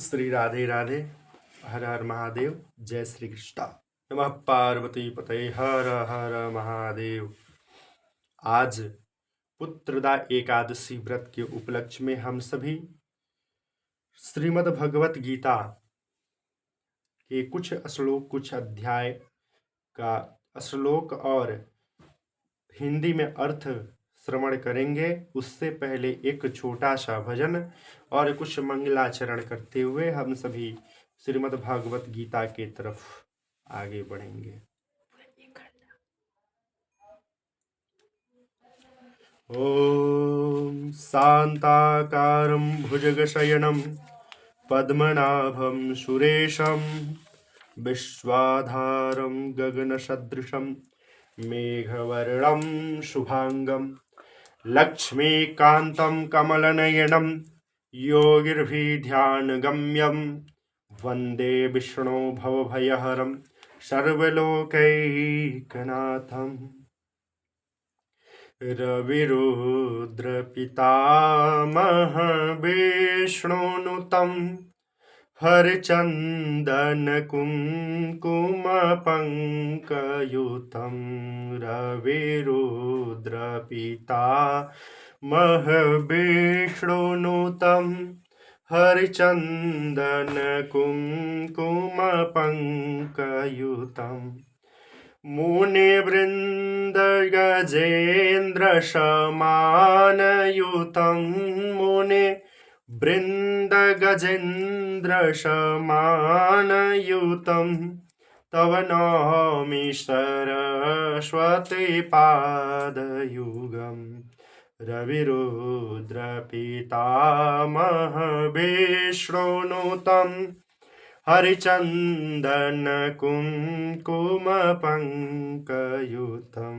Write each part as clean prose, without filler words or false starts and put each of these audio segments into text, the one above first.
श्री राधे राधे। हर हर महादेव। जय श्री कृष्णा। नमः पार्वती पतये। हर हर महादेव। आज पुत्रदा एकादशी व्रत के उपलक्ष्य में हम सभी श्रीमद् भगवत गीता के कुछ श्लोक, कुछ अध्याय का श्लोक और हिंदी में अर्थ श्रवण करेंगे। उससे पहले एक छोटा सा भजन और कुछ मंगलाचरण करते हुए हम सभी श्रीमद् भागवत गीता के तरफ आगे बढ़ेंगे। ओम शांताकारं भुजगशयनं पद्मनाभं सुरेशं विश्वाधारं गगनसदृशं मेघवर्णं शुभांगं लक्ष्मीकान्तं कमलनयनं योगिर्भिध्यानगम्यं वन्दे विष्णो भवभयहरं सर्वलोकैकनाथम्। रविरुद्रपितामहविष्णुनुतं हरचन्दनकुङ्कुमपङ्कयुतं रविरुद्रपितामहविष्णुनुतं हरचन्दनकुङ्कुमपङ्कयुतम् मुनिवृन्दगजेन्द्रशमानयुतं मुनिवृन्दगजेन्द्रशमानयुतं तव नौमि सरस्वती पादयुगम्। रविरुद्रपितामहविष्णुनुतं हरिचन्दनकुङ्कुमपङ्कयुतं।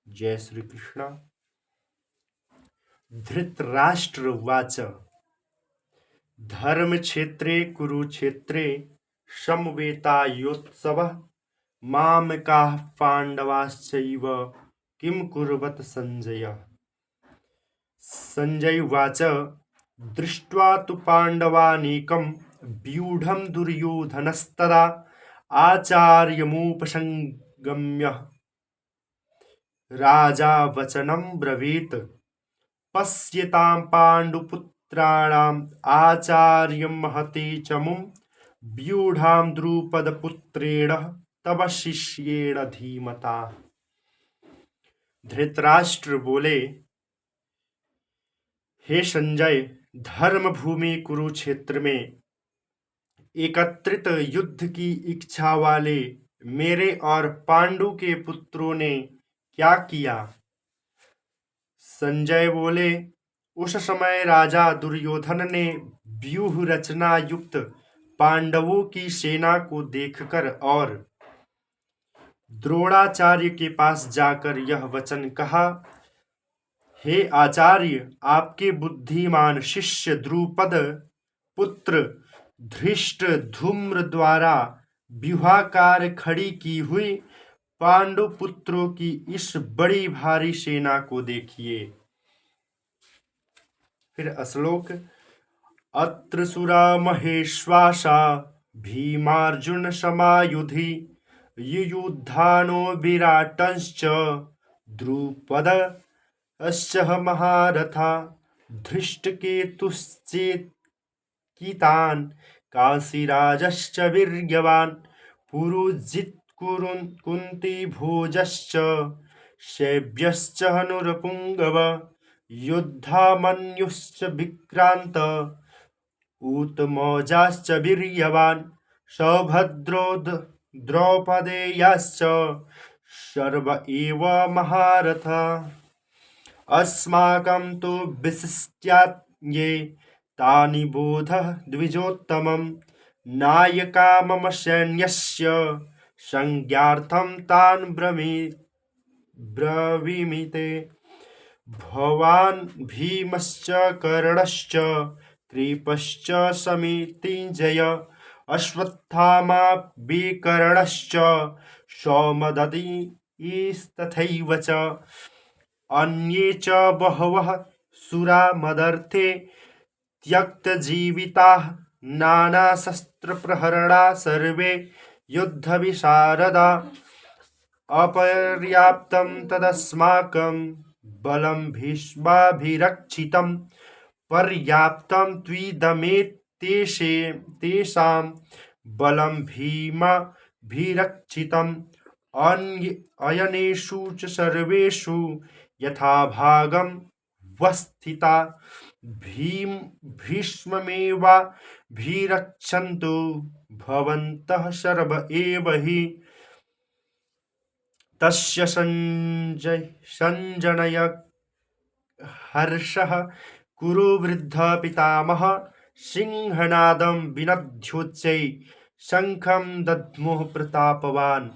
जय श्री कृष्ण। धृतराष्ट्रवाच धर्मक्षेत्रे कुरुक्षेत्रे समवेतायोत्सवः मामकाः पाण्डवाश्चैव किं कुर्वत संजय। संजय उवाच दृष्ट्वा तु पाण्डवानीकं व्यूढं दुर्योधनस्तदा आचार्यमुपसंगम्य राजा वचनं ब्रवीत् पश्यतां पाण्डुपुत्राणाम् आचार्यं महती चमुं व्यूढां द्रुपदपुत्रेण तव शिष्येण धीमता। धृतराष्ट्र बोले, हे संजय, धर्म भूमि कुरुक्षेत्र में एकत्रित युद्ध की इच्छा वाले मेरे और पांडु के पुत्रों ने क्या किया। संजय बोले, उस समय राजा दुर्योधन ने व्यूह रचना युक्त पांडवों की सेना को देखकर और द्रोणाचार्य के पास जाकर यह वचन कहा, हे आचार्य, आपके बुद्धिमान शिष्य द्रुपद पुत्र धृष्टद्युम्न द्वारा व्यूहाकार खड़ी की हुई पांडु पुत्रों की इस बड़ी भारी सेना को देखिए। फिर श्लोक। अत्र सुरा महेश्वासा भीमार्जुन समायुधि युयुधानो विराटंश्च द्रुपदश्च महारथा धृष्टकेतुश्चेकितान् काशीराजश्च वीर्यवान् पुरुजित् कुन्तीभोजश्च शैब्यश्च हनुरपुङ्गव युद्धामन्युश्च विक्रान्त ऊतमौजाश्च वीर्यवान् सौभद्रो द्रौपदेयाश्च सर्व एव महारथा। अस्माकं तु विशिष्ट्ये तानि बोधः द्विजोत्तमं नायका मम सैन्यस्य संज्ञार्थं तान् ब्रवीमि। भवान् भीमश्च कर्णश्च कृपश्च समितिञ्जय अश्वत्थामा विकर्णश्च सौमदत्तिस्तथैव च अन्ये च बहवः सुरा मदर्थे त्यक्तजीविताः नानाशस्त्रप्रहरणा सर्वे युद्धविशारदा अपर्याप्तं तदस्माकं बलं भीष्माभिरक्षितं पर्याप्तं तेषां बलं भीमाभिरक्षितम् अयनेषु च सर्वेषु यथाभागं वस्थिता भीष्ममेवाभिरक्षन्तु भवन्तः सर्व एव हि तस्य संजनय हर्षः कुरु वृद्ध पितामह सिंहनादं विनद्योच्चै शंखं दद्मुः प्रतापवान।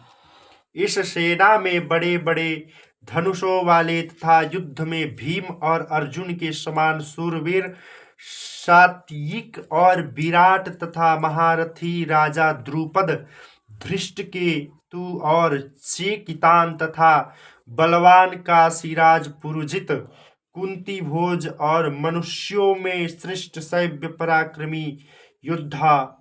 इस सेना में बड़े बड़े धनुषों वाले तथा युद्ध में भीम और अर्जुन के समान सूरवीर सात्विक और विराट तथा महारथी राजा द्रुपद, धृष्टकेतु और चेकितान तथा बलवान काशीराज पुरुजित, कुंती भोज और मनुष्यों में श्रेष्ठ सैव्य पराक्रमी योद्धा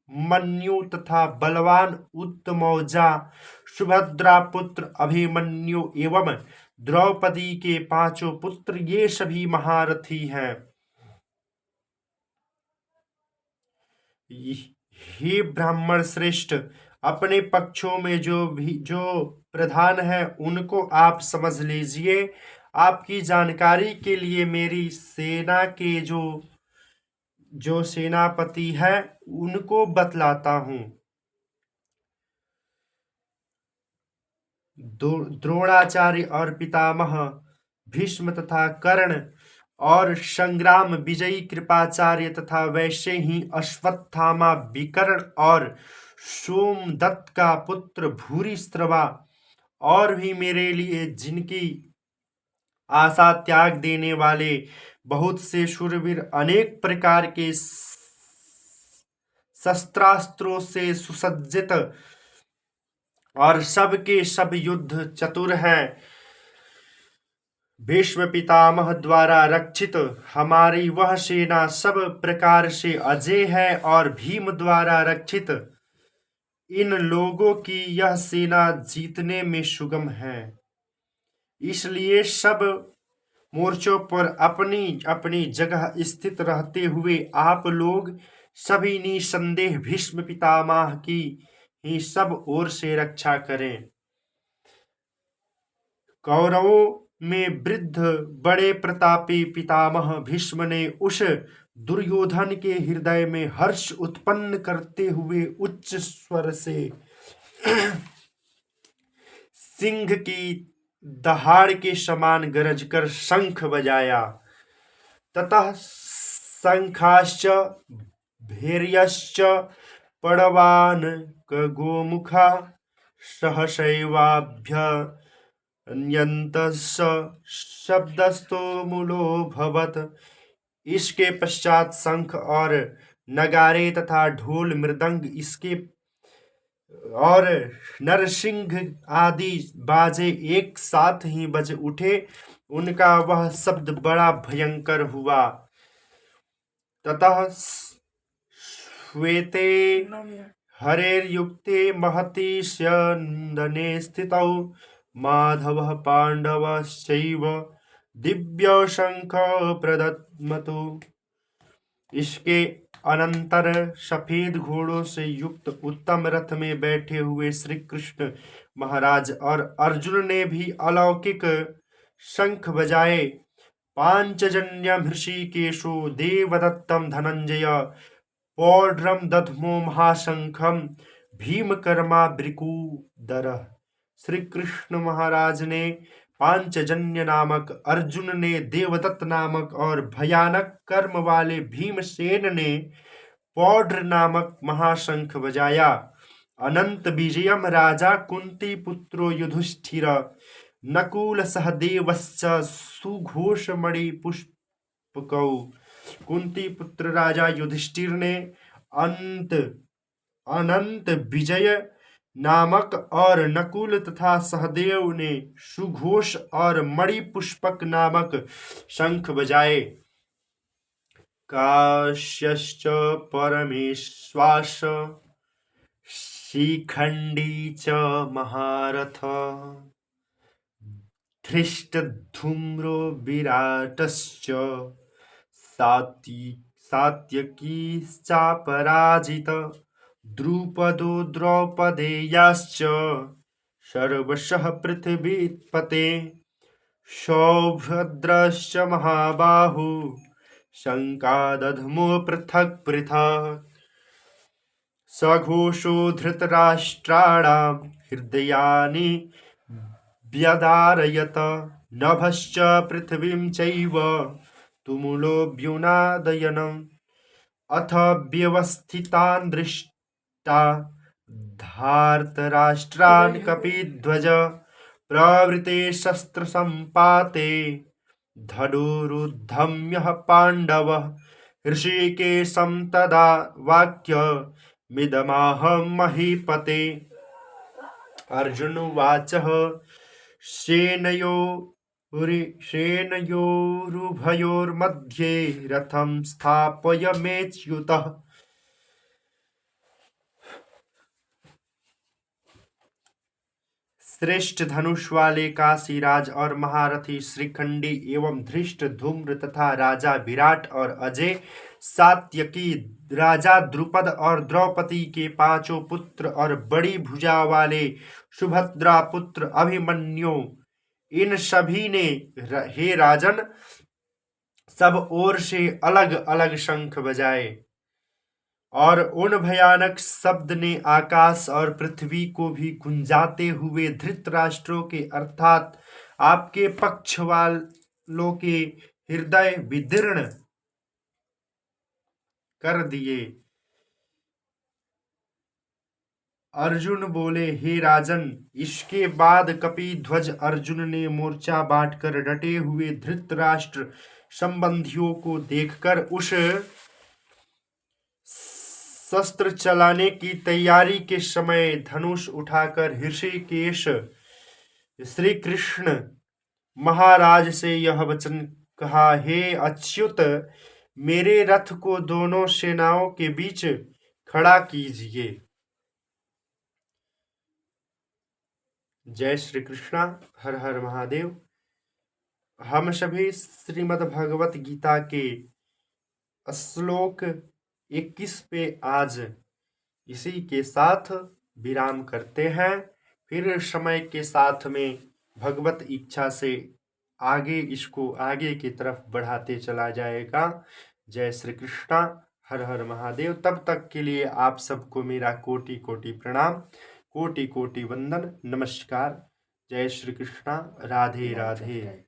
मन्यु तथा बलवान उत्तमौजा सुभद्रा पुत्र अभिमन्यु एवं द्रौपदी के 5 पुत्र, ये सभी महारथी हैं। हे ब्राह्मण श्रेष्ठ, अपने पक्षों में जो प्रधान है उनको आप समझ लीजिए। आपकी जानकारी के लिए मेरी सेना के जो सेनापति है उनको बतलाता हूं। द्रोणाचार्य और पितामह भीष्म तथा कर्ण और संग्राम विजयी कृपाचार्य तथा वैसे ही अश्वत्थामा विकर्ण और सोमदत्त का पुत्र भूरिश्रवा और भी मेरे लिए जिनकी आशा त्याग देने वाले बहुत से शूरवीर अनेक प्रकार के शस्त्रास्त्रों से सुसज्जित और सबके सब युद्ध चतुर हैं। भीष्म पितामह द्वारा रक्षित हमारी वह सेना सब प्रकार से अजय है और भीम द्वारा रक्षित इन लोगों की यह सेना जीतने में सुगम है। इसलिए सब मोर्चों पर अपनी अपनी जगह स्थित रहते हुए आप लोग सभी निसंदेह भीष्म पितामह की ही सब ओर से रक्षा करें। कौरवों में वृद्ध बड़े प्रतापी पितामह भीष्म ने उस दुर्योधन के हृदय में हर्ष उत्पन्न करते हुए उच्च स्वर से सिंह की दहाड़ के समान गरज कर शंख बजाया। ततः शंखाश्च भैर्यश्च पड़वान गोमुखा सहसैवाभ्यन्यन्तश्च शब्दस्तो मूलोऽभवत्। इसके पश्चात शंख और नगारे तथा ढोल मृदंग इसके और नरसिंह आदि बाजे एक साथ ही बज उठे। उनका वह शब्द बड़ा भयंकर हुआ। ततः श्वेते हरेर्युक्ते महती स्यन्दने स्थितौ माधवः पांडवश्चैव दिव्य शंख प्रदद्मतु। इसके अनंतर सफेद घोड़ों से युक्त उत्तम रथ में बैठे हुए श्री कृष्ण महाराज और अर्जुन ने भी अलौकिक शंख बजाए। पांचजन्यम हृषिकेशो देवदत्तम धनंजय पौड्रम दध्मो महाशंखम भीमकर्मा भृकुदर। श्री कृष्ण महाराज ने पांचजन्य नामक, अर्जुन ने देवदत्त नामक और भयानक कर्म वाले भीमसेन ने पौड्र नामक महाशंख बजाया। अनंत विजयम राजा कुंती पुत्रो युधिष्ठिर नकुल सहदेवश्च सुघोषमणि पुष्पकौ। कुंती पुत्र राजा युधिष्ठिर ने अनंत विजय नामक और नकुल तथा सहदेव ने सुघोष और मणि पुष्पक नामक शंख बजाए। काश्यश्च परमेश्वास शिखण्डी च महारथ धृष्टधूम्रो विराटश्च सात्यकीश्चापराजित द्रुपदो द्रौपदेयाश्च सर्वशः पृथिवीपते सौभद्रश्च महाबाहु शङ्कादधमो पृथक् पृथक् सघोषो धृतराष्ट्राणां हृदयानि व्यदारयत नभश्च पृथिवीं चैव तुमुलोऽभ्युनादयन् अथ व्यवस्थितान् दृष्टा धार्तराष्ट्रान् कपिध्वज प्रवृते शस्त्रसम्पाते धनुरुद्धम्यः पाण्डवः ऋषिकेशं तदा वाक्यमिदमाह महीपते। अर्जुनोवाच सेनयोरुभयोर्मध्ये रथं स्थापयमेच्युतः श्रेष्ठ धनुष वाले काशीराज और महारथी श्रीखंडी एवं धृष्ट धूम्र तथा राजा विराट और अजय सात्यकी राजा द्रुपद और द्रौपदी के पांचों पुत्र और बड़ी भुजा वाले सुभद्रा पुत्र अभिमन्यु इन सभी ने हे राजन सब ओर से अलग अलग शंख बजाए और उन भयानक शब्द ने आकाश और पृथ्वी को भी गुंजाते हुए धृतराष्ट्रों के अर्थात आपके पक्ष वालों के हृदय विदीर्ण कर दिए। अर्जुन बोले, हे राजन, इसके बाद कपिध्वज अर्जुन ने मोर्चा बांटकर डटे हुए धृतराष्ट्र संबंधियों को देखकर उस शस्त्र चलाने की तैयारी के समय धनुष उठाकर ऋषिकेश श्री कृष्ण महाराज से यह वचन कहा, हे अच्युत, मेरे रथ को दोनों सेनाओं के बीच खड़ा कीजिए। जय श्री कृष्णा। हर हर महादेव। हम सभी श्रीमद् भगवत गीता के श्लोक 21 पे आज इसी के साथ विराम करते हैं। फिर समय के साथ में भगवत इच्छा से इसको आगे की तरफ बढ़ाते चला जाएगा। जय श्री कृष्णा। हर हर महादेव। तब तक के लिए आप सबको मेरा कोटि कोटि प्रणाम, कोटि कोटि वंदन, नमस्कार। जय श्री कृष्णा। राधे राधे।